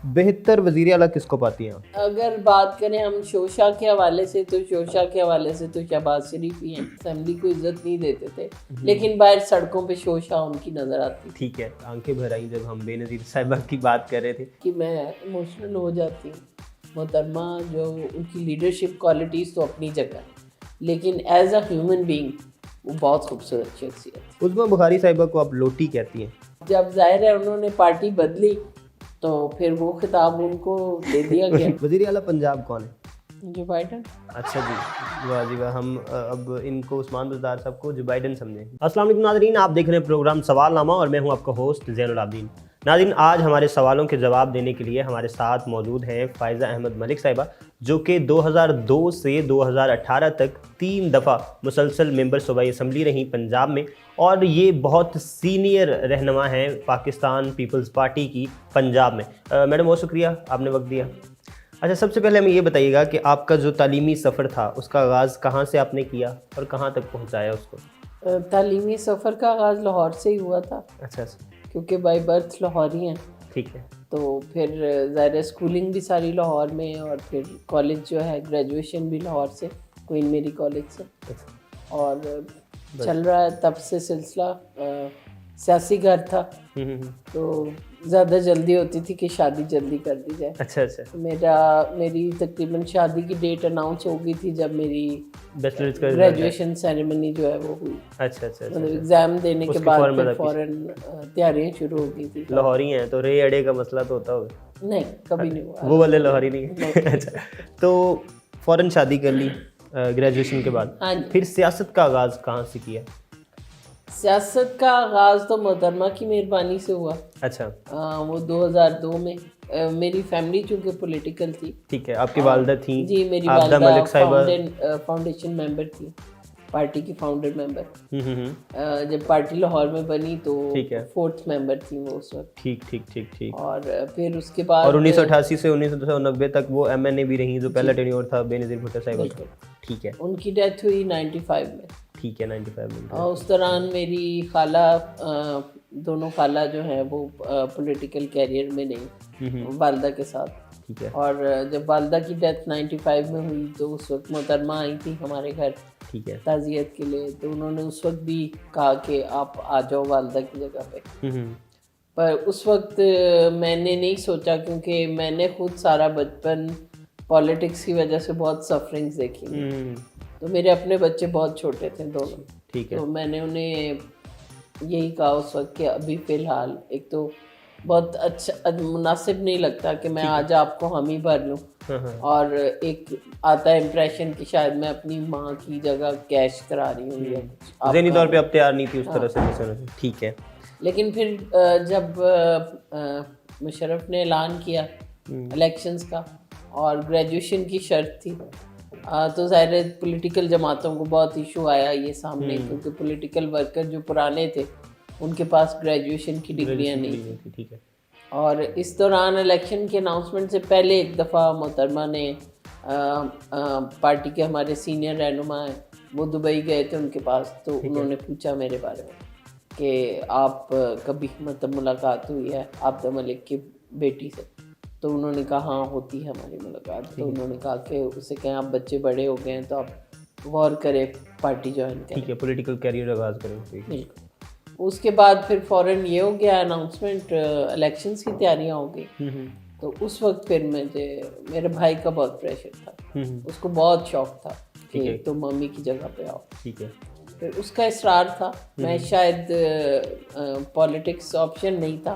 बेहतर वज़ीर आला किसको पाती हैं आप? अगर बात करें हम शोशा के हवाले से तो शहबाज शरीफ ही हैं। असेंबली को इज्जत नहीं देते थे, लेकिन बाहर सड़कों पे शोशा उनकी नज़र आती ठीक है, आंखें भर आई जब हम बेनज़ीर साहिबा की बात कर रहे थे। कि मैं इमोशनल हो जाती हूँ। मोहतरमा जो उनकी लीडरशिप क्वालिटीज़ तो अपनी जगह है, लेकिन एज अ ह्यूमन बीइंग वो बहुत खूबसूरत शख्सियत है। उस्मा बुखारी साहिबा को आप लोटी कहती हैं। जब जाहिर है उन्होंने पार्टी बदली तो फिर वो खिताब उनको दे दिया गया। वज़ीर आला पंजाब कौन है? जो बाइडन। अच्छा जी, वाह जी वाह। हम अब इनको उस्मान बुज़दार साहब को जो बाइडन समझें। अस्सलाम वालेकुम नाज़रीन, आप देख रहे हैं प्रोग्राम सवालनामा और मैं हूं आपका होस्ट ज़ैनुल आबिदीन। नाज़रीन, आज हमारे सवालों के जवाब देने के लिए हमारे साथ मौजूद हैं फ़ायज़ा अहमद मलिक साहिबा, जो कि 2002 से 2018 तक 3 दफ़ा मुसलसल मेंबर सूबाई असम्बली रहीं पंजाब में, और ये बहुत सीनियर रहनुमा हैं पाकिस्तान पीपल्स पार्टी की पंजाब में। मैडम बहुत शुक्रिया, आपने वक्त दिया। अच्छा, सबसे पहले हमें ये बताइएगा कि आपका जो तालीमी सफ़र था उसका आगाज़ कहाँ से आपने किया और कहाँ तक पहुँचाया उसको? तालीमी सफ़र का आगाज़ लाहौर से ही हुआ था। अच्छा, क्योंकि बाई बर्थ लाहौरी हैं, ठीक है। तो फिर ज़ाहिर स्कूलिंग भी सारी लाहौर में, और फिर कॉलेज जो है ग्रेजुएशन भी लाहौर से, क्वीन मेरी कॉलेज से। अच्छा। और चल रहा है तब से सिलसिला। सियासी घर था तो ज़्यादा जल्दी होती थी कि शादी जल्दी कर दी जाए। अच्छा अच्छा। तो मेरी तकरीबन शादी की डेट अनाउंस हो गई थी जब मेरी बैचलर्स का ग्रेजुएशन सेरेमनी जो है वो हुई। अच्छा अच्छा। मतलब एग्ज़ाम देने के उसके बाद फौरन फिर बाद फ़ौरन तैयारियां शुरू हो गई थी। लाहौरी हैं तो रे अड़े का मसला तो होता होगा? नहीं, कभी नहीं हुआ। वो वाले लाहौरी नहीं है। अच्छा, तो फ़ौरन शादी कर ली ग्रेजुएशन के बाद। हाँ जी। फिर सियासत का आगाज़ कहाँ से किया? सियासत का आगाज़ तो मोहतरमा की मेहरबानी से हुआ। अच्छा। वो 2002 में। मेरी फैमिली चूँकि पॉलिटिकल थी। ठीक है, आपकी वालदा थी? जी, मेरी आबदा वालदा मलिक साहिबा फाउंडेशन मेंबर थी, पार्टी की फाउंडर मेंबर। जब पार्टी लाहौर में बनी तो ठीक है। 4th मेंबर थी वो उस वक्त। ठीक ठीक ठीक ठीक। और फिर उसके बाद और 1988 से 1990 तक वो एमएनए भी रही, जो पहला टेन्योर था बेनज़ीर भुट्टो साहिबा का। ठीक है। उनकी डेथ हुई 95 में। ठीक है, 95 में। और उस दौरान मेरी खाला, दोनों खाला जो हैं वो पॉलिटिकल कैरियर में नहीं, वालदा के साथ। ठीक है। और जब वालदा की डेथ 95 में हुई तो उस वक्त मोहतरमा आई थी हमारे घर। ठीक है। ताज़ियत के लिए, तो उन्होंने उस वक्त भी कहा कि आप आ जाओ वालदा की जगह पे। पर उस वक्त मैंने नहीं सोचा, क्योंकि मैंने खुद सारा बचपन पॉलिटिक्स की वजह से बहुत सफरिंग्स देखी। तो मेरे अपने बच्चे बहुत छोटे थे दोनों। ठीक है। तो मैंने उन्हें यही कहा उस वक्त कि अभी फ़िलहाल एक तो बहुत अच्छा मुनासिब नहीं लगता कि मैं आज आपको हम ही भर लूँ, और एक आता है इम्प्रेशन कि शायद मैं अपनी माँ की जगह कैश करा रही हूँ या कुछ। ज़हनी तौर पे आप तैयार नहीं थी उस तरह से। ठीक है। लेकिन फिर जब मुशर्रफ ने ऐलान किया इलेक्शंस का और ग्रेजुएशन की शर्त थी, तो ज़ाहिर है पॉलिटिकल जमातों को बहुत इशू आया ये सामने, क्योंकि पॉलिटिकल वर्कर जो पुराने थे उनके पास ग्रेजुएशन की डिग्रियां नहीं थी। ठीक है। और इस दौरान इलेक्शन के अनाउंसमेंट से पहले एक दफ़ा मोहतरमा ने पार्टी के हमारे सीनियर रहनुमा हैं, वो दुबई गए थे उनके पास, तो उन्होंने पूछा मेरे बारे में कि आप कभी मतलब मुलाकात हुई है आबदा मलिक की बेटी से? तो उन्होंने कहा हाँ होती है हमारी मुलाकात। तो उन्होंने कहा कि उससे कहें आप बच्चे बड़े हो गए हैं तो आप गौर करें पार्टी ज्वाइन करें। ठीक है, पॉलिटिकल कैरियर आगाज़ करें। बिल्कुल। उसके बाद फिर फ़ौरन ये हो गया अनाउंसमेंट, इलेक्शंस की तैयारियां हो गई। तो उस वक्त फिर मेरे भाई का बहुत प्रेशर था, उसको बहुत शौक था कि तुम मम्मी की जगह पे आओ। ठीक है। फिर उसका इसरार था। मैं शायद पॉलिटिक्स ऑप्शन नहीं था,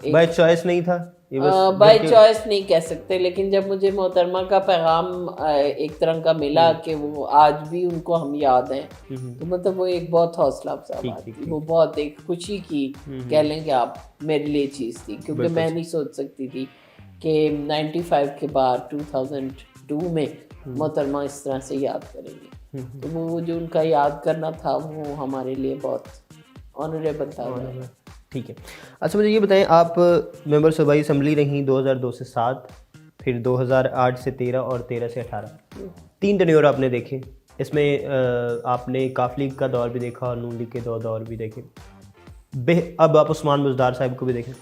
बाय चॉइस नहीं था, बाय चॉइस नहीं कह सकते, लेकिन जब मुझे मोहतरमा का पैगाम एक तरह का मिला कि वो आज भी उनको हम याद हैं, तो मतलब वो एक बहुत हौसला अफजा बात थी। वो बहुत एक खुशी की कह लें कि आप मेरे लिए चीज़ थी, क्योंकि मैं नहीं सोच सकती थी कि 95 के बाद 2002 में मोहतरमा इस तरह से याद करेंगे। तो वो जो उनका याद करना था वो हमारे लिए बहुत ऑनरेबल था। ठीक है। अच्छा, मुझे ये बताएं, आप मेंबर सूबाई असम्बली रहीं 2002 से 7, फिर 2008 से 13 और 13 से 18, 3 टेन्योर आपने देखे। इसमें आपने काफ लीग का दौर भी देखा और नून लीग के दौर भी देखे। अब आप उस्मान बुज़दार साहब को भी देखें।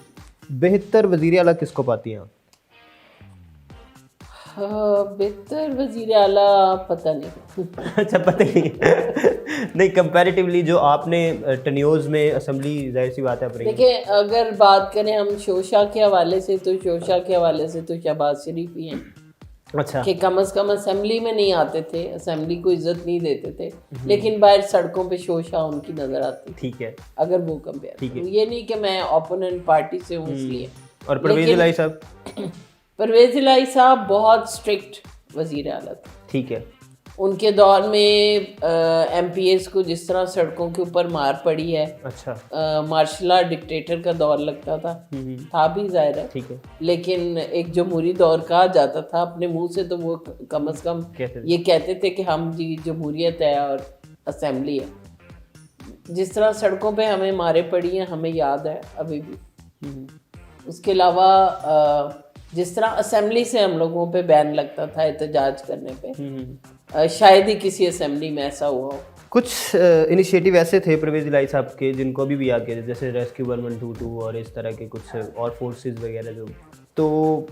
बेहतर वज़ीर आला किसको पाती हैं आप? बेहतर वजीर आला पता नहीं। अच्छा, पता ही नहीं। नहीं, कंपैरेटिवली जो आपने टेन्योर्स में असेंबली, जाहिर सी बात है आप रही हैं। देखिए, अगर बात करें हम शोशा के हवाले से, तो शोशा के हवाले से तो शहबाज शरीफ ही हैं अच्छा, कि कम से कम असेंबली में नहीं आते थे, असेंबली को इज्जत नहीं देते थे, लेकिन बाहर सड़कों पे शोशा उनकी नजर आती थी। ठीक है। अगर वो कंपेयर करूं, ये नहीं कि मैं ओपोनेंट पार्टी से हूँ इसलिए। और परवेज़ इलाही साहब? परवेज इलाही साहब बहुत स्ट्रिक्ट वजीर आला थे। ठीक है। उनके दौर में एमपीएस को जिस तरह सड़कों के ऊपर मार पड़ी है, अच्छा। मार्शल आर्ट डिक्टेटर का दौर लगता था भी जाहिर है, ठीक है। लेकिन एक जमहूरी दौर कहा जाता था अपने मुंह से, तो वो कम से कम ये कहते थे कि हम जी जमहूरियत है और असेंबली है। जिस तरह सड़कों पे हमें मारे पड़ी हैं हमें याद है अभी भी। उसके अलावा जिस तरह असेंबली से हम लोगों पे बैन लगता था एहतजाज करने पे, शायद ही किसी असेंबली में ऐसा हुआ हो। कुछ इनिशिएटिव ऐसे थे परवेज़ इलाही साहब के जिनको अभी भी याद किया, जैसे रेस्क्यू 1122 और इस तरह के कुछ और फोर्सेस वगैरह जो, तो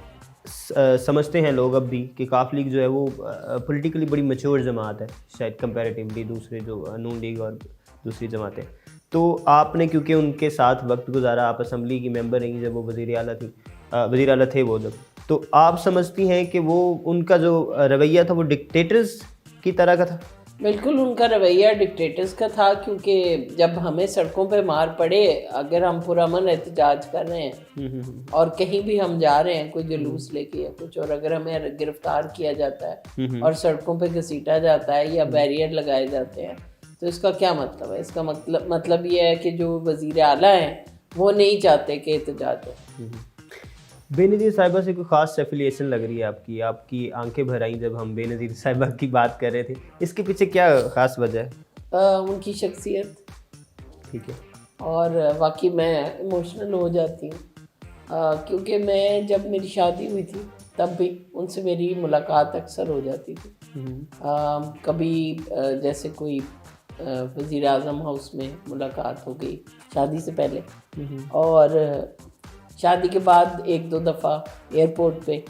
समझते हैं लोग अब भी कि काफ लीग जो है वो पॉलिटिकली बड़ी मैच्योर जमात है शायद कंपैरेटिवली दूसरे जो नून लीग और दूसरी जमातें। तो आपने क्योंकि उनके साथ वक्त गुजारा, आप असेंबली की मेंबर रही जब वो वज़ीर आला थे वो जब, तो आप समझती हैं कि वो उनका जो रवैया था वो डिक्टेटर्स की तरह का था? बिल्कुल, उनका रवैया डिक्टेटर्स का था, क्योंकि जब हमें सड़कों पे मार पड़े, अगर हम पुरअमन एहतजाज कर रहे हैं और कहीं भी हम जा रहे हैं कोई जुलूस लेके या कुछ, और अगर हमें गिरफ्तार किया जाता है और सड़कों पे घसीटा जाता है या बैरियर लगाए जाते हैं, तो इसका क्या मतलब है? इसका मतलब ये है कि जो वज़ीर आला हैं वो नहीं चाहते कि एहतजाज हो। बेनज़ीर साहिबा से कोई ख़ास एफिलिएशन लग रही है आपकी? आपकी आंखें भर आईं जब हम बेनज़ीर साहिबा की बात कर रहे थे, इसके पीछे क्या ख़ास वजह है? उनकी शख्सियत। ठीक है। और वाकई मैं इमोशनल हो जाती हूँ, क्योंकि मैं जब मेरी शादी हुई थी तब भी उनसे मेरी मुलाकात अक्सर हो जाती थी। कभी जैसे कोई वज़ीर आज़म हाउस में मुलाकात हो गई शादी से पहले, और शादी के बाद एक दो दफ़ा एयरपोर्ट पे,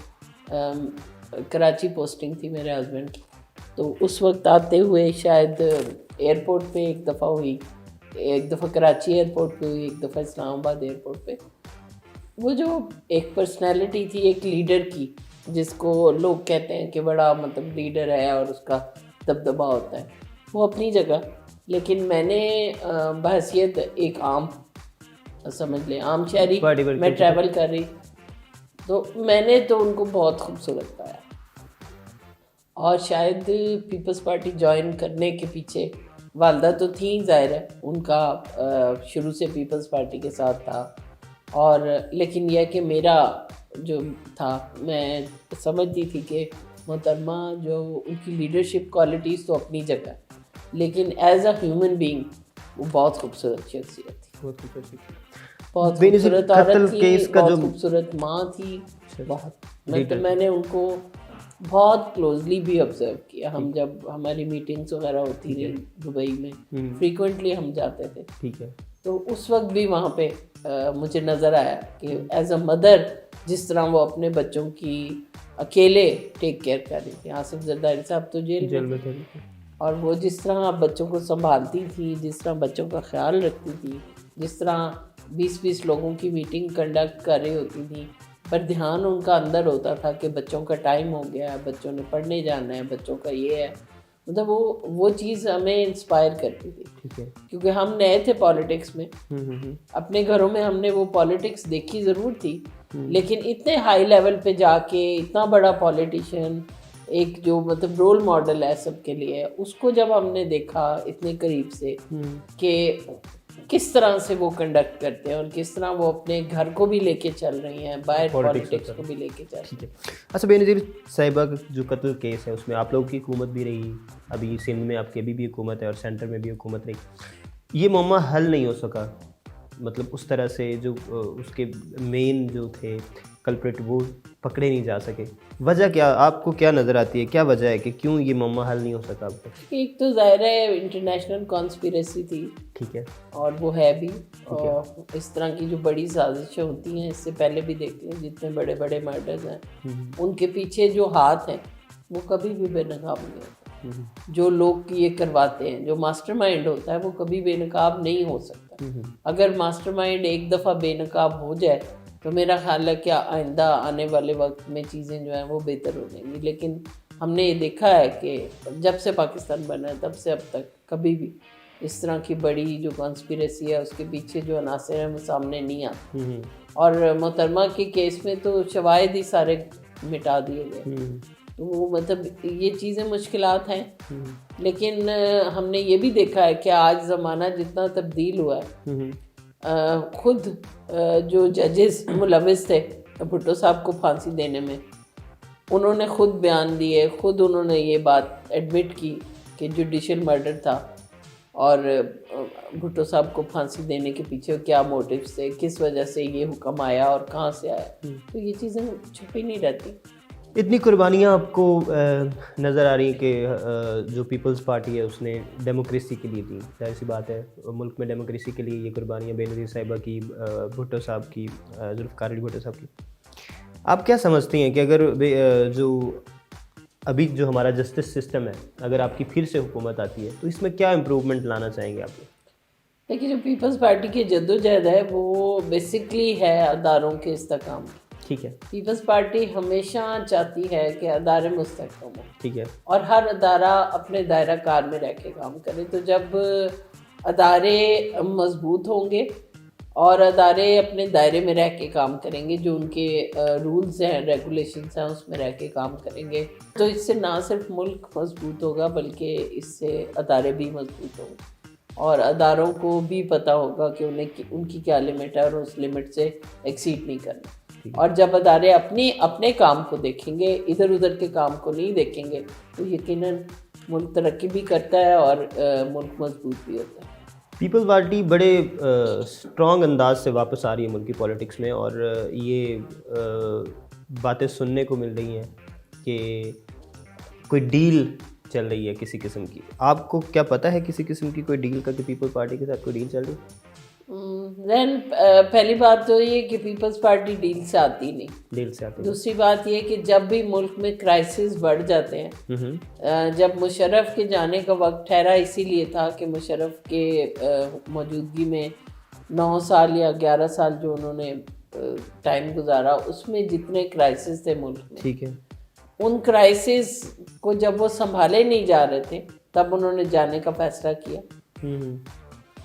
कराची पोस्टिंग थी मेरे हस्बैंड की, तो उस वक्त आते हुए शायद एयरपोर्ट पे एक दफ़ा हुई, एक दफ़ा कराची एयरपोर्ट पे हुई, एक दफ़ा इस्लामाबाद एयरपोर्ट पे। वो जो एक पर्सनैलिटी थी एक लीडर की, जिसको लोग कहते हैं कि बड़ा मतलब लीडर है और उसका दबदबा होता है, वो अपनी जगह, लेकिन मैंने बहैसियत एक आम, समझ लें आम शहरी, मैं ट्रैवल कर रही, तो मैंने तो उनको बहुत खूबसूरत पाया। और शायद पीपल्स पार्टी ज्वाइन करने के पीछे वालदा तो थी, जाहिर है उनका शुरू से पीपल्स पार्टी के साथ था, और लेकिन यह कि मेरा जो था, मैं समझती थी कि मोहतरमा जो उनकी लीडरशिप क्वालिटीज़ तो अपनी जगह, लेकिन एज अ ह्यूमन बीइंग वो बहुत खूबसूरत शख्सियत थी, बहुत खूबसूरत औरत थी, बहुत खूबसूरत माँ थी, बहुत। मतलब मैंने उनको बहुत क्लोजली भी ऑब्जर्व किया। हम जब हमारी मीटिंग्स वगैरह होती थी दुबई में, फ्रीक्वेंटली हम जाते थे, ठीक है, तो उस वक्त भी वहाँ पे मुझे नज़र आया कि एज अ मदर जिस तरह वो अपने बच्चों की अकेले टेक केयर कर रही थी। आसिफ जरदारी साहब तो जेल में थे, और वो जिस तरह बच्चों को संभालती थी, जिस तरह बच्चों का ख्याल रखती थी, जिस तरह 20-20 लोगों की मीटिंग कंडक्ट कर रही होती थी, पर ध्यान उनका अंदर होता था कि बच्चों का टाइम हो गया है, बच्चों ने पढ़ने जाना है, बच्चों का ये है, मतलब वो चीज़ हमें इंस्पायर करती थी। ठीक है, क्योंकि हम नए थे पॉलिटिक्स में, अपने घरों में हमने वो पॉलिटिक्स देखी ज़रूर थी, लेकिन इतने हाई लेवल पे जाके इतना बड़ा पॉलिटिशियन, एक जो मतलब रोल मॉडल है सबके लिए, उसको जब हमने देखा इतने करीब से कि किस तरह से वो कंडक्ट करते हैं और किस तरह वो अपने घर को भी लेके चल रही हैं, बाहर पॉलिटिक्स को भी लेके चल रही हैं। अच्छा, बेनज़ीर साहिबा का जो कत्ल केस है उसमें आप लोगों की हुकूमत भी रही, अभी सिंध में आपकी अभी भी हुकूमत है और सेंटर में भी हुकूमत रही, ये मामला हल नहीं हो सका, मतलब उस तरह से जो उसके मेन जो थे कल्प्रिट वो पकड़े नहीं जा सके, वजह क्या, आपको क्या नज़र आती है, क्या वजह है कि क्यों ये मम्मा हल नहीं हो सका अब तक? एक तो ज़ाहिर है इंटरनेशनल कॉन्स्पिरेसी थी, ठीक है। और वो है भी। और इस तरह की जो बड़ी साजिशें होती हैं, इससे पहले भी देखते हैं जितने बड़े बड़े मर्डर्स हैं, उनके पीछे जो हाथ हैं वो कभी भी बेनकाब नहीं होता। जो लोग ये करवाते हैं, जो मास्टरमाइंड होता है, वो कभी बेनकाब नहीं हो सकता। अगर मास्टरमाइंड एक दफ़ा बेनकाब हो जाए तो मेरा ख्याल है कि आइंदा आने वाले वक्त में चीज़ें जो हैं वो बेहतर हो जाएंगी। लेकिन हमने ये देखा है कि जब से पाकिस्तान बना है तब से अब तक कभी भी इस तरह की बड़ी जो कॉन्स्पिरेसी है उसके पीछे जो अनासर हैं वो सामने नहीं आते। और मोहतरमा के केस में तो शवाहिद ही सारे मिटा दिए गए। तो वो मतलब ये चीज़ें मुश्किलात हैं। लेकिन हमने ये भी देखा है कि आज ज़माना जितना तब्दील हुआ है, खुद जो जजेस मुलविस थे भुट्टो साहब को फांसी देने में, उन्होंने खुद बयान दिए, खुद उन्होंने ये बात एडमिट की कि जुडिशल मर्डर था, और भुट्टो साहब को फांसी देने के पीछे क्या मोटिव्स थे, किस वजह से ये हुक्म आया और कहाँ से आया। तो ये चीज़ें छुपी नहीं रहती। इतनी कुर्बानियाँ आपको नज़र आ रही हैं कि जो पीपल्स पार्टी है उसने डेमोक्रेसी के लिए दी, जाहिर सी बात है मुल्क में डेमोक्रेसी के लिए ये कुर्बानियाँ बेनज़ीर साहिबा की, भुट्टो साहब की, जुल्फ़िकार अली भुट्टो साहब की। आप क्या समझती हैं कि अगर जो अभी जो हमारा जस्टिस सिस्टम है, अगर आपकी फिर से हुकूमत आती है तो इसमें क्या इम्प्रूवमेंट लाना चाहेंगे आप? देखिए, जो पीपल्स पार्टी की जद्दोजहद है वो बेसिकली है अदारों के इस्तेकाम। ठीक है। पीपल्स पार्टी हमेशा चाहती है कि अदारे मुस्तहकम हो, ठीक है, और हर अदारा अपने दायरा कार में रह के काम करे। तो जब अदारे मजबूत होंगे और अदारे अपने दायरे में रह के काम करेंगे, जो उनके रूल्स हैं, रेगुलेशंस हैं, उसमें रह के काम करेंगे, तो इससे ना सिर्फ मुल्क मजबूत होगा बल्कि इससे अदारे भी मजबूत होंगे, और अदारों को भी पता होगा कि उन्हें उनकी क्या लिमिट है और उस लिमिट से एक्सीड नहीं करना। और जब अदारे अपने काम को देखेंगे, इधर उधर के काम को नहीं देखेंगे, तो यकीनन मुल्क तरक्की भी करता है और मुल्क मजबूत भी होता है। पीपल्स पार्टी बड़े स्ट्रॉन्ग अंदाज से वापस आ रही है मुल्क की पॉलिटिक्स में, और ये बातें सुनने को मिल रही हैं कि कोई डील चल रही है किसी किस्म की। आपको क्या पता है किसी किस्म की कोई डील का, कि पीपल्स पार्टी के साथ कोई डील चल रही है? पहली बात तो ये कि पीपल्स पार्टी डील से आती नहीं। डील से आती। दूसरी बात ये कि जब भी मुल्क में क्राइसिस बढ़ जाते हैं, जब मुशर्रफ के जाने का वक्त ठहरा इसीलिए था कि मुशर्रफ के मौजूदगी में 9 साल या 11 साल जो उन्होंने टाइम गुजारा, उसमें जितने क्राइसिस थे मुल्क में, ठीक है, उन क्राइसिस को जब वो संभाले नहीं जा रहे थे तब उन्होंने जाने का फैसला किया,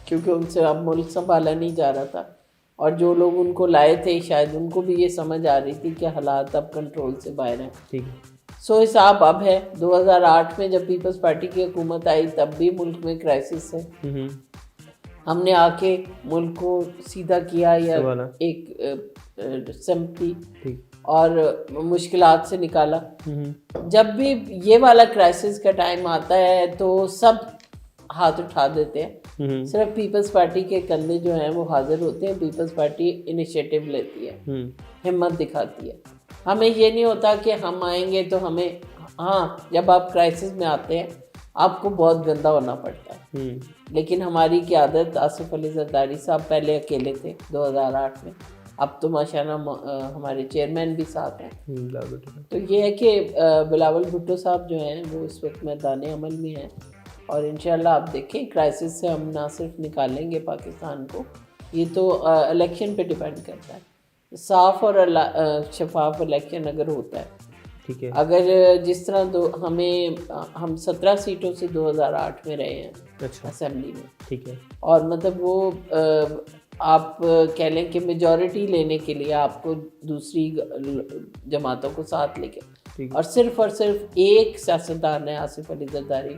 क्योंकि उनसे अब मुल्क संभाला नहीं जा रहा था। और जो लोग उनको लाए थे शायद उनको भी ये समझ आ रही थी कि हालात अब कंट्रोल से बाहर हैं। ठीक है। सो हिसाब अब है। 2008 में जब पीपल्स पार्टी की हुकूमत आई तब भी मुल्क में क्राइसिस है। हमने आके मुल्क को सीधा किया या एक सिम्पथी और मुश्किलात से निकाला। जब भी ये वाला क्राइसिस का टाइम आता है तो सब हाथ उठा देते हैं, सिर्फ पीपल्स पार्टी के कंधे जो हैं वो हाजिर होते हैं। पीपल्स पार्टी इनिशिएटिव लेती है, हिम्मत दिखाती है। हमें ये नहीं होता कि हम आएंगे तो हमें, हाँ जब आप क्राइसिस में आते हैं आपको बहुत गंदा होना पड़ता है। लेकिन हमारी क़यादत, आसिफ अली जरदारी साहब पहले अकेले थे 2008 में, अब तो माशाल्लाह हमारे चेयरमैन भी साथ हैं। तो ये है कि बिलावल भुट्टो साहब जो हैं वो इस वक्त मैदान अमल में हैं, और इंशाल्लाह आप देखें क्राइसिस से हम ना सिर्फ निकालेंगे पाकिस्तान को, ये तो इलेक्शन पे डिपेंड करता है। साफ़ और शफाफ इलेक्शन अगर होता है, ठीक है, अगर जिस तरह हम 17 सीटों से 2008 में रहे हैं, अच्छा, असेंबली में, ठीक है, और मतलब वो आप कह लें कि मेजॉरिटी लेने के लिए आपको दूसरी जमातों को साथ लेके, और सिर्फ एक सियासतदान है आसिफ अली जरदारी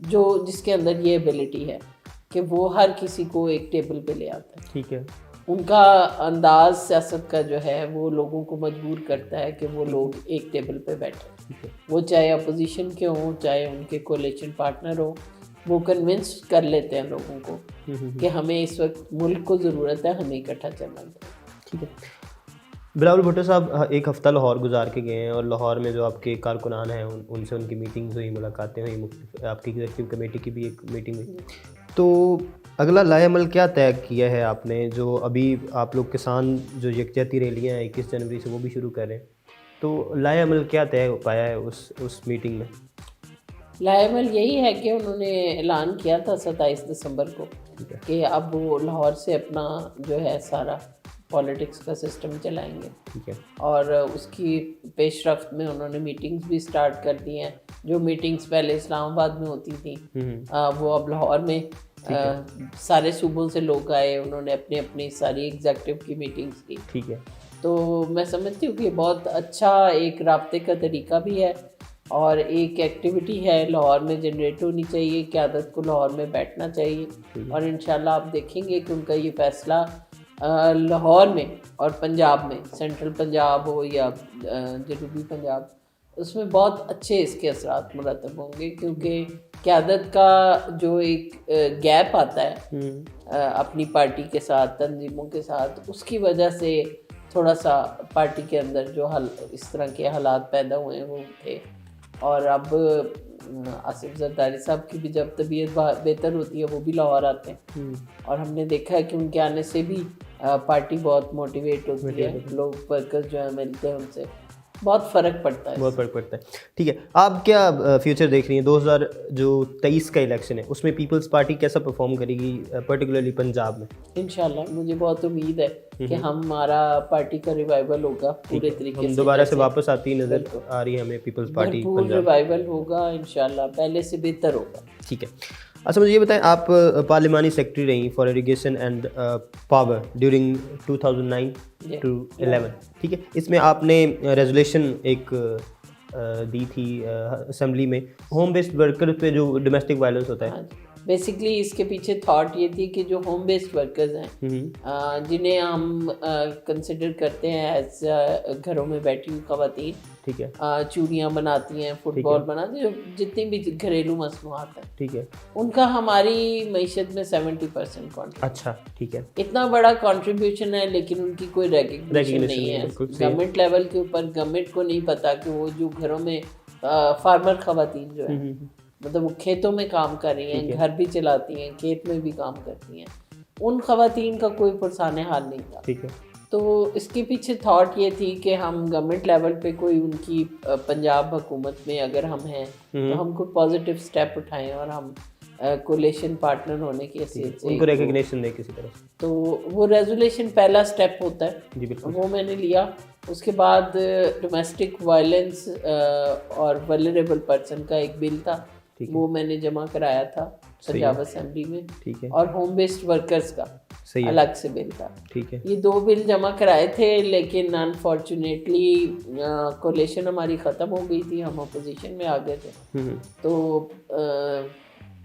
जिसके अंदर ये एबिलिटी है कि वो हर किसी को एक टेबल पे ले आता है। ठीक है, उनका अंदाज सियासत का जो है वो लोगों को मजबूर करता है कि वो लोग एक टेबल पे बैठे, वो चाहे अपोजिशन के हों चाहे उनके कोलिशन पार्टनर हो, वो कन्विंस कर लेते हैं लोगों को कि हमें इस वक्त मुल्क को ज़रूरत है, हमें इकट्ठा चलना है। ठीक है, बिलावल भुट्टो साहब एक हफ़्ता लाहौर गुजार के गए हैं और लाहौर में जो आपके कारकुनान हैं उनसे उनकी मीटिंग्स हुई, मुलाकातें हुई, आपकी एग्जीक्यूटिव कमेटी की भी एक मीटिंग हुई। तो अगला लाएअमल क्या तय किया है आपने? जो अभी आप लोग किसान जो यकजहती रैलियाँ 21 जनवरी से वो भी शुरू कर रहे हैं, तो लाएअमल क्या तय हो पाया है उस मीटिंग में? लाएअमल यही है कि उन्होंने ऐलान किया था 27 दिसंबर को कि अब वो लाहौर से अपना जो है सारा पॉलिटिक्स का सिस्टम चलाएंगे। ठीक है। और उसकी पेशरफ्त में उन्होंने मीटिंग्स भी स्टार्ट कर दी हैं। जो मीटिंग्स पहले इस्लामाबाद में होती थी वो अब लाहौर में सारे सूबों से लोग आए, उन्होंने अपनी अपनी सारी एग्जीक्यूटिव की मीटिंग्स की। ठीक है। तो मैं समझती हूँ कि बहुत अच्छा एक राब्ते का तरीका भी है और एक एक्टिविटी है लाहौर में जनरेट होनी चाहिए। क़यादत को लाहौर में बैठना चाहिए और इंशाल्लाह आप देखेंगे कि उनका ये फ़ैसला लाहौर में और पंजाब में, सेंट्रल पंजाब हो या जनूबी पंजाब, उसमें बहुत अच्छे इसके असरात मुरतब होंगे, क्योंकि क़यादत का जो एक गैप आता है अपनी पार्टी के साथ, तंजीमों के साथ, उसकी वजह से थोड़ा सा पार्टी के अंदर जो इस तरह के हालात पैदा हुए हैं वो थे। और अब आसिफ जरदारी साहब की भी जब तबीयत बेहतर होती है वो भी लाहौर आते हैं और हमने देखा है कि उनके आने से भी पार्टी बहुत मोटिवेट होती है, लोग वर्कर्स जो है मिलते हैं उनसे, बहुत फ़र्क पड़ता है। बहुत फ़र्क पड़ता है। ठीक है, आप क्या फ्यूचर देख रही हैं? 2023 का इलेक्शन है, उसमें पीपल्स पार्टी कैसा परफॉर्म करेगी, पर्टिकुलरली पंजाब में? इंशाल्लाह मुझे बहुत उम्मीद है कि हमारा पार्टी का रिवाइवल होगा पूरे तरीके से, दोबारा से वापस आती नज़र आ रही है हमें पीपल्स पार्टी पंजाब। रिवाइवल होगा इंशाल्लाह, पहले से बेहतर होगा। ठीक है। अच्छा, मुझे ये बताएं, आप पार्लिमानी सेक्रेटरी रही for irrigation and power during 2009 to 11, ठीक है। इसमें आपने रेजोल्यूशन एक दी थी असेंबली में, होम बेस्ड वर्कर पे जो डोमेस्टिक वायलेंस होता है। बेसिकली इसके पीछे थॉट ये थी कि जो होम बेस्ड वर्कर्स हैं जिन्हें हम कंसिडर करते हैं एज घरों में बैठी हुई ख़वातीन, ठीक है, चूड़ियाँ बनाती हैं, फुटबॉल बनाती हैं, जितनी भी घरेलू मसनूआत हैं, ठीक है, उनका हमारी मईशत में 70% कॉन्ट्रीब्यूशन। अच्छा, ठीक है। इतना बड़ा कंट्रीब्यूशन है लेकिन उनकी कोई रिकग्निशन नहीं है गवर्नमेंट लेवल के ऊपर। गवर्नमेंट को नहीं पता कि वो जो घरों में फार्मर ख़वातीन जो है, मतलब वो खेतों में काम कर रही हैं, घर भी चलाती हैं, खेत में भी काम करती हैं, उन ख़वातीन का कोई पुरसाने हाल नहीं था। ठीक है। तो इसके पीछे थॉट ये थी कि हम गवर्नमेंट लेवल पे कोई उनकी पंजाब हुकूमत में अगर हम हैं तो हम कोई पॉजिटिव स्टेप उठाएं और हम कोलेशन पार्टनर होने की हैसियत से उनको रिकग्निशन दें किसी तरह। तो वो रेजोल्यूशन पहला स्टेप होता है जी, बिल्कुल। वो मैंने लिया। उसके बाद डोमेस्टिक वायलेंस और वल्नरेबल पर्सन का एक बिल था, वो मैंने जमा कराया था पंजाब असेंबली में। ठीक है। और होम बेस्ड वर्कर्स का अलग से बिल था। ठीक है। ये 2 बिल जमा कराए थे, लेकिन अनफॉर्चुनेटली कोलेशन हमारी ख़त्म हो गई थी, हम अपोजिशन में आ गए थे। तो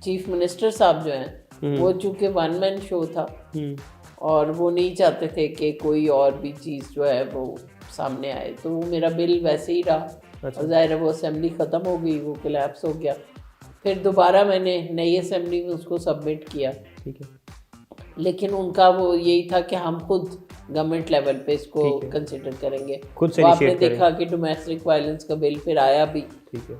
चीफ मिनिस्टर साहब जो हैं वो चूँकि वन मैन शो था और वो नहीं चाहते थे कि कोई और भी चीज़ जो है वो सामने आए, तो वो मेरा बिल वैसे ही रहा। और ज़ाहिर है वो असेंबली ख़त्म हो गई, वो कोलैप्स हो गया। फिर दोबारा मैंने नई असेंबली में उसको सबमिट किया। ठीक है। लेकिन उनका वो यही था कि हम खुद गवर्नमेंट लेवल पे इसको कंसिडर करेंगे। खुद से आपने देखा कि डोमेस्टिक वायलेंस का बिल फिर आया भी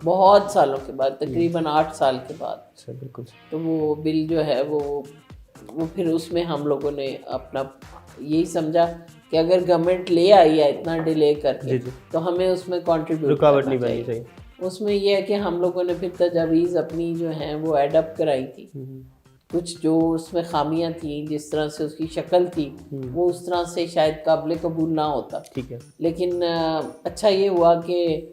बहुत सालों के बाद, तकरीबन 8 साल के बाद। बिल्कुल। तो वो बिल जो है वो फिर उसमें हम लोगों ने अपना यही समझा कि अगर गवर्नमेंट ले आई है इतना डिले करके तो हमें उसमें कंट्रीब्यूट रुकावट नहीं बननी चाहिए। उसमें यह है कि हम लोगों ने फिर तजावीज़ अपनी जो हैं वो एडअप कराई थी। कुछ जो उसमें खामियां थी, जिस तरह से उसकी शक्ल थी वो उस तरह से शायद काबिल कबूल ना होता। ठीक है। लेकिन अच्छा ये हुआ कि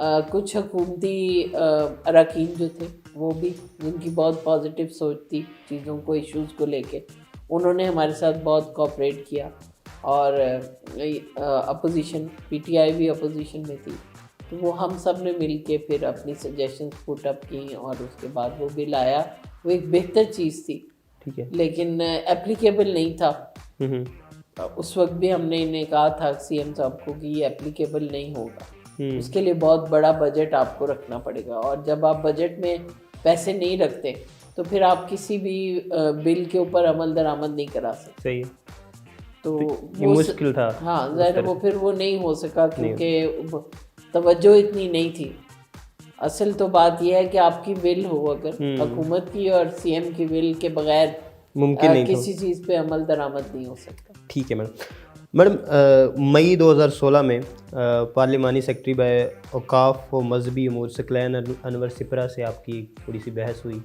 कुछ हुकूमती अरकान जो थे वो भी, जिनकी बहुत पॉजिटिव सोच थी चीज़ों को, इश्यूज़ को लेके, उन्होंने हमारे साथ बहुत कोऑपरेट किया। और अपोजिशन पीटीआई भी अपोजिशन में थी, तो वो हम सब ने मिल के फिर अपनी सजेशंस पुट अप की और उसके बाद वो बिल आया। वो एक बेहतर चीज़ थी। ठीक है। लेकिन एप्लीकेबल नहीं था। उस वक्त भी हमने इन्हें कहा था सीएम साहब को कि ये एप्लीकेबल नहीं होगा, उसके लिए बहुत बड़ा बजट आपको रखना पड़ेगा, और जब आप बजट में पैसे नहीं रखते तो फिर आप किसी भी बिल के ऊपर अमल दरामद नहीं करा सकते। सही है। तो ये मुश्किल था। हाँ ज़ाहिर वो फिर वो नहीं हो सका क्योंकि तवज्जो इतनी नहीं थी। असल तो बात यह है कि आपकी विल हो, अगर हुकूमत की और सीएम की विल के बगैर मुमकिन नहीं किसी चीज़ पे अमल दरामद नहीं हो सकता। ठीक है मैडम मई 2016 में पार्लिमानी सेक्रेटरी बाय औकाफ व मजहबी अमूर सकलैन अनवर सिपरा से आपकी थोड़ी सी बहस हुई,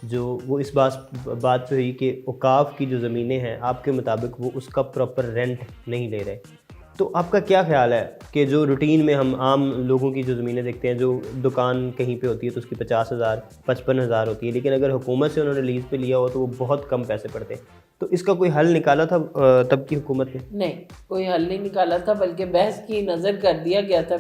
जो वो इस बात पे हुई कि औकाफ की जो ज़मीनें हैं आपके मुताबिक वो उसका प्रॉपर रेंट नहीं ले रहे। तो आपका क्या ख्याल है कि जो रूटीन में हम आम लोगों की जो ज़मीनें देखते हैं, जो दुकान कहीं पे होती है तो उसकी 50,000 55,000 होती है, लेकिन अगर हुकूमत से उन्होंने लीज़ पे लिया हो तो वो बहुत कम पैसे पड़ते हैं, तो इसका कोई हल निकाला था तब की हुकूमत ने? नहीं, कोई हल नहीं निकाला था, बल्कि बहस की नज़र कर दिया गया था।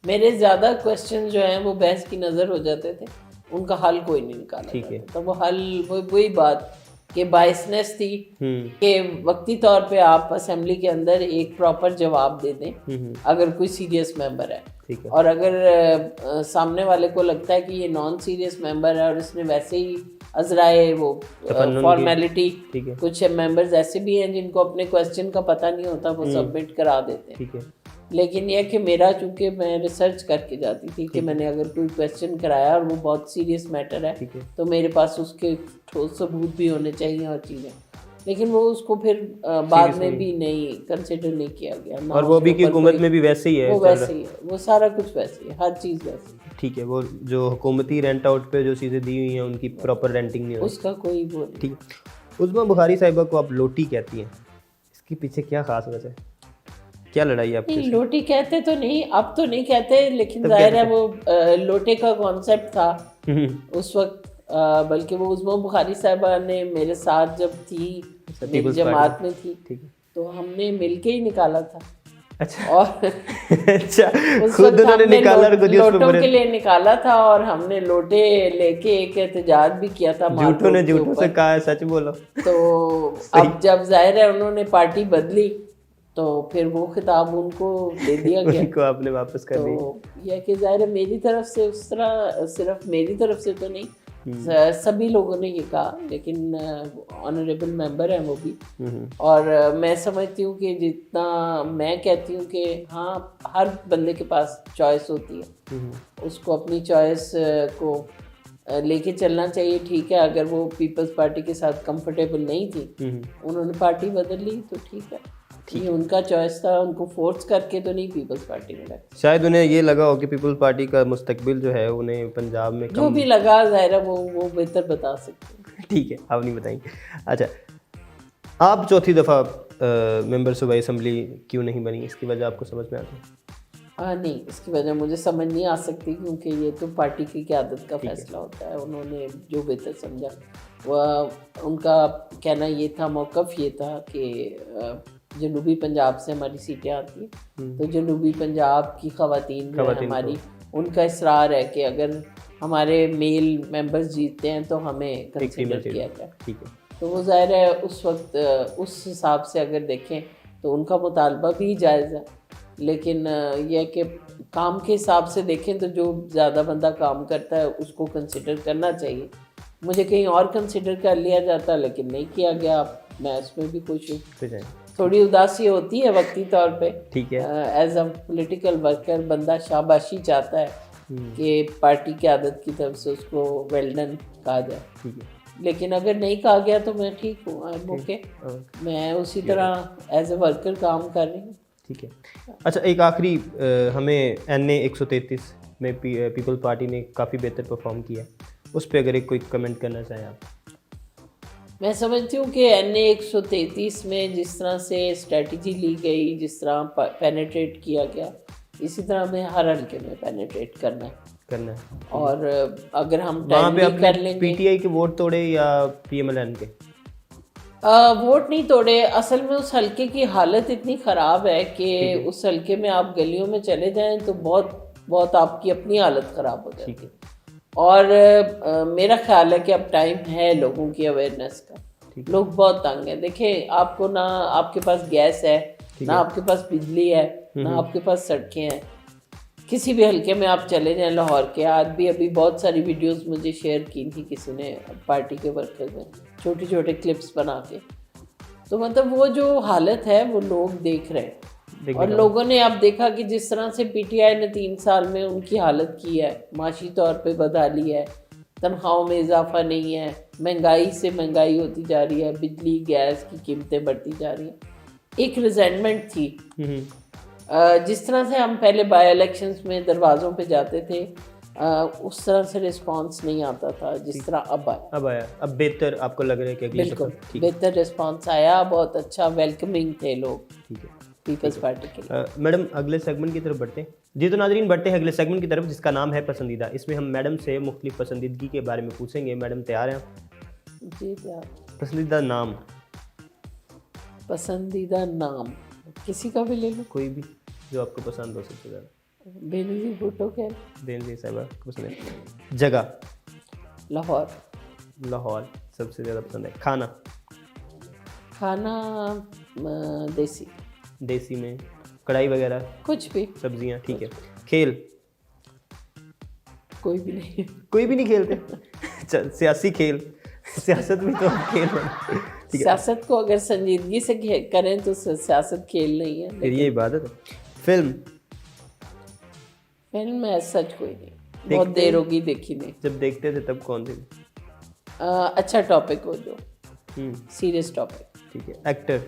मेरे ज़्यादा क्वेश्चन जो हैं वो बहस की नज़र हो जाते थे, उनका हल कोई नहीं निकाला। ठीक है, तो वो हल वही बात कि बाइसनेस थी कि वक्ती तौर पे आप असेंबली के अंदर एक प्रॉपर जवाब दे दें अगर कोई सीरियस मेंबर है, और अगर सामने वाले को लगता है कि ये नॉन सीरियस मेंबर है और इसने वैसे ही अजराए वो फॉर्मेलिटी, कुछ मेंबर्स ऐसे भी हैं जिनको अपने क्वेश्चन का पता नहीं होता, वो सबमिट करा देते हैं। लेकिन यह कि मेरा, चूंकि मैं रिसर्च करके जाती थी कि मैंने अगर कोई क्वेश्चन कराया और वो बहुत सीरियस मैटर है तो मेरे पास उसके ठोस सबूत भी होने चाहिए और चीज़ें, लेकिन वो उसको फिर बाद में भी नहीं कंसिडर नहीं किया गया। और वो भी की हुकूमत में भी वैसे ही है, वो वैसे ही है, वो सारा कुछ वैसे ही है, हर चीज़ वैसे ही। ठीक है, वो जो हुकूमती रेंट आउट पे जो चीज़ें दी हुई हैं उनकी प्रॉपर रेंटिंग नहीं होती, उसका कोई वो नहीं। ठीक है। उस्मा बुखारी साहिबा को आप लोटी कहती हैं, इसके पीछे क्या खास वजह है, क्या लड़ाई है आपकी? नहीं, लोटी कहते तो नहीं, अब तो नहीं कहते, लेकिन जाहिर है वो लोटे का कॉन्सेप्ट था उस वक्त, बल्कि वो उस्मा बुखारी साहिबा ने मेरे साथ जब थी, मेरी जमात में थी, तो हमने मिलके ही निकाला था। अच्छा, और अच्छा, खुद उन्होंने निकाला, लोटों के लिए निकाला था, और हमने लोटे लेके एक एहतजाज भी किया था। झूठों से कहा है, सच बोलो। तो अब जब जाहिर है उन्होंने पार्टी बदली तो फिर वो खिताब उनको दे दिया गया, उनको आपने वापस कर दिया। तो यह कि जाहिर है मेरी तरफ से उस तरह, सिर्फ मेरी तरफ से तो नहीं, सभी लोगों ने ये कहा, लेकिन ऑनरेबल मेंबर है वो भी, और मैं समझती हूँ कि जितना मैं कहती हूँ कि हाँ हर बंदे के पास चॉइस होती है, उसको अपनी चॉइस को लेके चलना चाहिए। ठीक है, अगर वो पीपल्स पार्टी के साथ कंफर्टेबल नहीं थी, उन्होंने पार्टी बदल ली तो ठीक है, ये उनका चॉइस था, उनको फोर्स करके तो नहीं पीपल्स पार्टी में लगा। शायद उन्हें ये लगा हो कि पीपल्स पार्टी का मुस्तकबिल जो है उन्हें पंजाब में जो भी लगा, ज़ाहिर है वो बेहतर बता सकते हैं। ठीक है, आप नहीं बताएंगे। अच्छा, आप चौथी दफ़ा मेंबर सूबाई असम्बली क्यों नहीं बनी, इसकी वजह आपको समझ में आती है? नहीं, इसकी वजह मुझे समझ नहीं आ सकती, क्योंकि ये तो पार्टी की क़यादत का फैसला होता है। उन्होंने जो बेहतर समझा, वह उनका कहना ये था, मौक़िफ़ ये था कि जनूबी पंजाब से हमारी सीटें आती हैं, तो जनूबी पंजाब की ख़वातीन जो है हमारी, उनका इसरार है कि अगर हमारे मेल मेंबर्स जीतते हैं तो हमें कंसीडर किया जाए। ठीक है, तो वो ज़ाहिर है उस वक्त उस हिसाब से अगर देखें तो उनका मुतालबा भी जायज़ है, लेकिन यह कि काम के हिसाब से देखें तो जो ज़्यादा बंदा काम करता है उसको कंसिडर करना चाहिए। मुझे कहीं और कंसिडर कर लिया जाता, लेकिन नहीं किया गया, मैं उसमें भी खुश हूँ। थोड़ी उदासी होती है वक्ती तौर पे, ठीक है, एज अ पॉलिटिकल वर्कर बंदा शाबाशी चाहता है कि पार्टी की आदत की तरफ से उसको वेल डन कहा जाए, ठीक है, लेकिन अगर नहीं कहा गया तो मैं ठीक हूँ, ओके, मैं उसी तरह एज अ वर्कर काम कर रही हूँ। ठीक है। अच्छा, एक आखिरी, हमें NA 133 में पीपल्स पार्टी ने काफ़ी बेहतर परफॉर्म किया, उस पर अगर एक कोई कमेंट करना चाहें आप? मैं समझती हूँ कि NA 133 में जिस तरह से स्ट्रेटजी ली गई, जिस तरह पेनिट्रेट किया गया, इसी तरह हमें हर हल्के में पेनिट्रेट करना है। और अगर हम टाइमली कर लेंगे। PTI के वोट तोड़े या PMLN के? वोट नहीं तोड़े, असल में उस हल्के की हालत इतनी ख़राब है कि उस हल्के में आप गलियों में चले जाएं तो बहुत बहुत आपकी अपनी हालत ख़राब हो जाती है। और मेरा ख्याल है कि अब टाइम है लोगों की अवेयरनेस का, लोग बहुत तंग हैं। देखें, आपको ना आपके पास गैस है, ना आपके पास बिजली है, ना आपके पास सड़कें हैं। किसी भी हल्के में आप चले जाएं लाहौर के, आज भी अभी बहुत सारी वीडियोस मुझे शेयर की थी किसी ने, पार्टी के वर्कर्स ने, छोटे छोटे क्लिप्स बना के, तो मतलब वो जो हालत है वो लोग देख रहे हैं, और लोगों ने अब देखा कि जिस तरह से पीटीआई ने 3 साल में उनकी हालत की है, माशी तौर पे बदहाली है, तनख्वाहों में इजाफा नहीं है, महंगाई से महंगाई होती जा रही है, बिजली गैस की कीमतें बढ़ती जा रही हैं, एक रिजेंटमेंट थी। जिस तरह से हम पहले बाई इलेक्शंस में दरवाज़ों पे जाते थे, उस तरह से रिस्पांस नहीं आता था जिस तरह अब आया। अब बेहतर आपको लग रहा है कि अगली बिल्कुल बेहतर रिस्पांस आया, बहुत अच्छा वेलकमिंग थे लोग। ठीक है, पीपल्स पार्टी के लिए। मैडम अगले सेगमेंट की तरफ बढ़ते हैं जी। तो नाजरीन बढ़ते हैं अगले सेगमेंट की तरफ जिसका नाम है पसंदीदा। इसमें हम मैडम से मुख्तलिफ पसंदीदगी के बारे में पूछेंगे। मैडम तैयार हैं? जी तैयार। पसंदीदा नाम? पसंदीदा नाम किसी का भी ले लो, कोई भी जो आपको पसंद हो सबसे ज़्यादा। बेनज़ीर भुट्टो के। बेनज़ीर साहिबा पसंद है। जगह? लाहौर। लाहौर सबसे ज़्यादा पसंद है। खाना? खाना देसी। देसी में कढ़ाई वगैरह? कुछ भी। सब्जियां? ठीक है। खेल? कोई भी नहीं। कोई भी नहीं खेलते? सियासी खेल? सियासत में तो खेल है। सियासत को अगर संजीदगी से करें तो सियासत खेल नहीं है, फिर ये इबादत है। फिल्म? फिल्म में सच कोई नहीं, बहुत देर होगी देखी नहीं। जब देखते थे तब कौन थे? अच्छा टॉपिक हो जो सीरियस टॉपिक। ठीक है। एक्टर?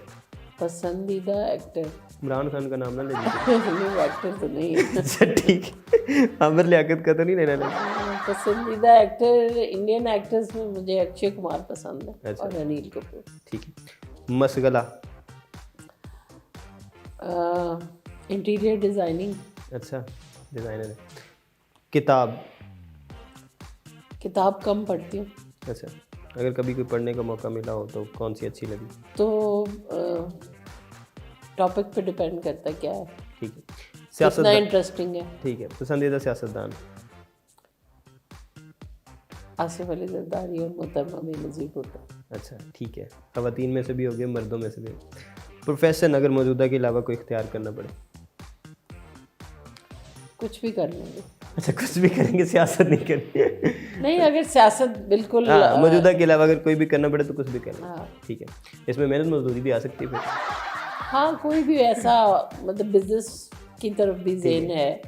पसंदीदा एक्टर इमरान खान का नाम ना ले लीजिए। नहीं एक्टर तो नहीं है। अच्छा ठीक है। आमिर लियाकत का तो नहीं लेना है? पसंदीदा एक्टर इंडियन एक्टर्स में मुझे अक्षय कुमार पसंद है। अच्छा। और अनिल कपूर। ठीक है। मशगला? Interior designing. अच्छा डिज़ाइनर है। किताब? किताब कम पढ़ती हूँ। अच्छा, अगर कभी कोई पढ़ने का मौका मिला हो तो कौन सी अच्छी लगी? तो टॉपिक पे डिपेंड करता है क्या है। ठीक है। कितना इंटरेस्टिंग है। ठीक है। पसंदीदा सियासतदान? आसिफ अली जरदारी और मोहतरमा बेनज़ीर भुट्टो। अच्छा ठीक है। ख़वातीन में से भी हो गए, मर्दों में से भी। प्रोफेशन अगर मौजूदा के अलावा कोई इख्तियार करना पड़े? कुछ भी कर लेंगे। अच्छा कुछ भी करेंगे, सियासत नहीं करनी? नहीं, अगर सियासत बिल्कुल मौजूदा के अलावा अगर कोई भी करना पड़े तो कुछ भी करना। हाँ। ठीक है। इसमें मेहनत मजदूरी भी आ सकती है फिर? हाँ, कोई भी ऐसा मतलब बिजनेस की तरफ भी ज़ेन है,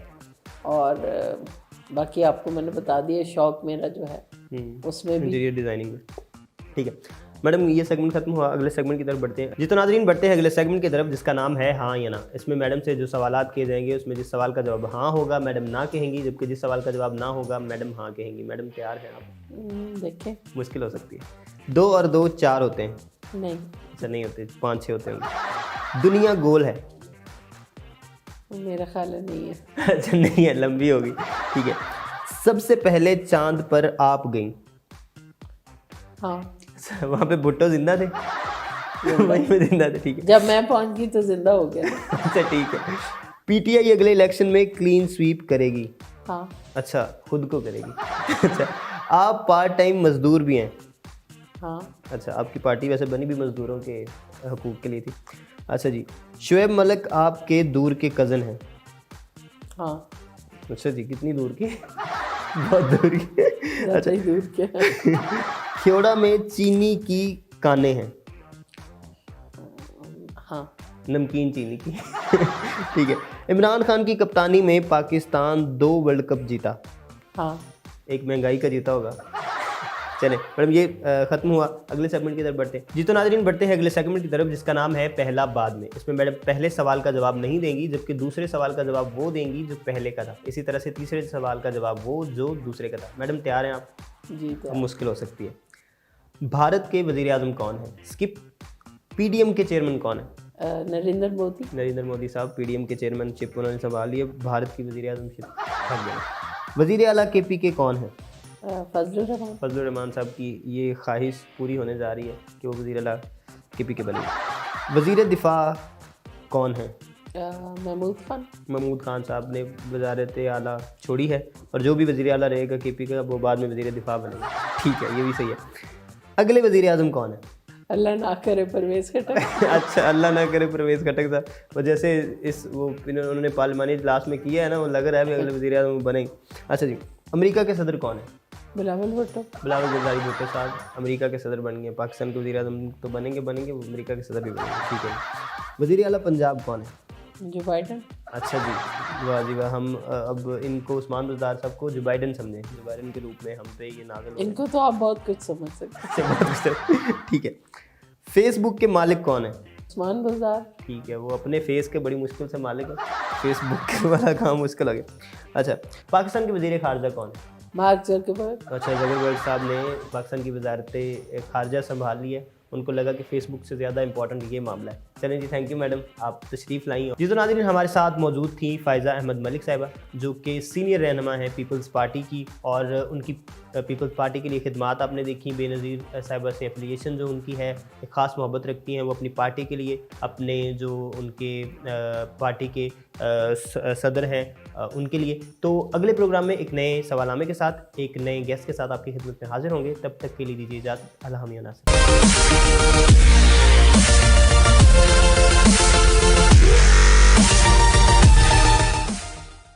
और बाकी आपको मैंने बता दिया शौक मेरा जो है उसमें भी इंटीरियर डिज़ाइनिंग में। ठीक है मैडम, ये सेगमेंट खत्म हुआ, अगले सेगमेंट की तरफ बढ़ते हैं जी। तो नाज़रीन बढ़ते हैं अगले सेगमेंट की तरफ जिसका नाम है हाँ या ना। इसमें मैडम से जो सवालात किए जाएंगे उसमें जिस सवाल का जवाब हाँ होगा मैडम ना कहेंगी, जबकि जिस सवाल का जवाब ना होगा मैडम हाँ कहेंगी। मैडम तैयार हैं आप? देखें, मुश्किल हो सकती है। 2 और 2 4 होते हैं? नहीं। अच्छा नहीं होते, 5 6 होते होंगे। दुनिया गोल है? मेरा ख्याल है नहीं है। अच्छा नहीं है, लंबी होगी। ठीक है। सबसे पहले चांद पर आप गई? हाँ। वहाँ पे भुट्टो जिंदा थे? वहीं पे जिंदा थे। ठीक है। जब मैं पहुँच गई तो जिंदा हो गया। अच्छा ठीक है। पीटीआई अगले इलेक्शन में क्लीन स्वीप करेगी? हाँ। अच्छा खुद को करेगी। अच्छा आप पार्ट टाइम मजदूर भी हैं? हाँ। अच्छा आपकी पार्टी वैसे बनी भी मजदूरों के हकूक़ के लिए थी। अच्छा जी, शुएब मलिक आपके दूर के कज़न हैं? हाँ। अच्छा जी, कितनी दूर के? बहुत दूर के। अच्छा दूर के। ख्योड़ा में चीनी की कानें हैं? हाँ। नमकीन चीनी की। ठीक है। इमरान खान की कप्तानी में पाकिस्तान 2 वर्ल्ड कप जीता? हाँ। एक महंगाई का जीता होगा। चले मैडम ये ख़त्म हुआ, अगले सेगमेंट की तरफ बढ़ते हैं जी। तो नाज़रीन बढ़ते हैं अगले सेगमेंट की तरफ जिसका नाम है पहला बाद में। इसमें मैडम पहले सवाल का जवाब नहीं देंगी, जबकि दूसरे सवाल का जवाब वो देंगी जो पहले का था। इसी तरह से तीसरे सवाल का जवाब वो जो दूसरे का था। मैडम तैयार हैं आप? जी। अब मुश्किल हो सकती है। भारत के वज़ीर आज़म कौन है? स्किप। पीडीएम के चेयरमैन कौन है? नरेंद्र मोदी। नरेंद्र मोदी साहब पीडीएम के चेयरमैनशिप उन्होंने संभाल लिया, भारत की वज़ीर आज़मशिप। वज़ीर आला केपीके कौन है? फजलुर रहमान। फजलुर रहमान साहब की ये ख्वाहिश पूरी होने जा रही है कि वो वज़ीर आला केपीके बने। वज़ीर दिफा कौन है? महमूद खान। महमूद खान साहब ने वज़ारत आला छोड़ी है, और जो भी वज़ीर आला रहेगा केपीके का वो बाद में वज़ीर दिफा बनेगा। ठीक है, ये भी सही है। अगले वज़ीर आज़म कौन है? अल्लाह ना करे परवेज़ खटक। अच्छा अल्लाह ना करे परवेज़ खटक साहब, वो जैसे इस वो उन्होंने पार्लिमानी इजलास में किया है ना, वो लग रहा है भी अगले वज़ीर आज़म बनेंगे। अच्छा जी, अमेरिका के सदर कौन है? बिलावल भुट्टो। बिलावल भुट्टो साहब अमेरिका के सदर बन गए, पाकिस्तान के वज़ीर-ए-आज़म तो बनेंगे, वो अमेरिका के सदर भी बनेंगे, ठीक है। वज़ीर आला पंजाब कौन है? जो बाइडन। अच्छा जी, वाह जी वाह। हम अब इनको उस्मान बुज़दार साहब को जो बाइडन समझें, जो बाइडन के रूप में हम पे ये नाज़िल हो इनको तो आप बहुत कुछ समझ सकते हैं। ठीक है। फेसबुक के मालिक कौन है? उस्मान बुज़दार। ठीक है, वो अपने फेस के बड़ी मुश्किल से मालिक है, फेसबुक वाला काम मुश्किल हो गया। अच्छा, पाकिस्तान के वज़ीर ख़ारजा कौन है? Mark Zuckerberg. अच्छा, ज़करबर्ग साहब ने पाकिस्तान की वजारत ख़ारजा संभाल ली है, उनको लगा कि फेसबुक से ज़्यादा इंपॉर्टेंट ये मामला है। चलें जी, थैंक यू मैडम, आप तशरीफ़ लाई हो। जी तो नाज़रीन, हमारे साथ मौजूद थी फ़ायज़ा अहमद मलिक साहिबा, जो कि सीनियर रहनुमा है पीपल्स पार्टी की, और उनकी पीपल्स पार्टी के लिए खिदमात आपने देखी। बेनज़ीर साहिबा से एफिलिएशन जो उनकी है, एक ख़ास मोहब्बत रखती हैं वो अपनी पार्टी के लिए, अपने जो उनके पार्टी के सदर हैं उनके लिए। तो अगले प्रोग्राम में एक नए सवालनामे के साथ, एक नए गेस्ट के साथ आपकी खिदमत में हाजिर होंगे। तब तक के लिए दीजिए इजाज़त। अल्लाह मियां नासिर।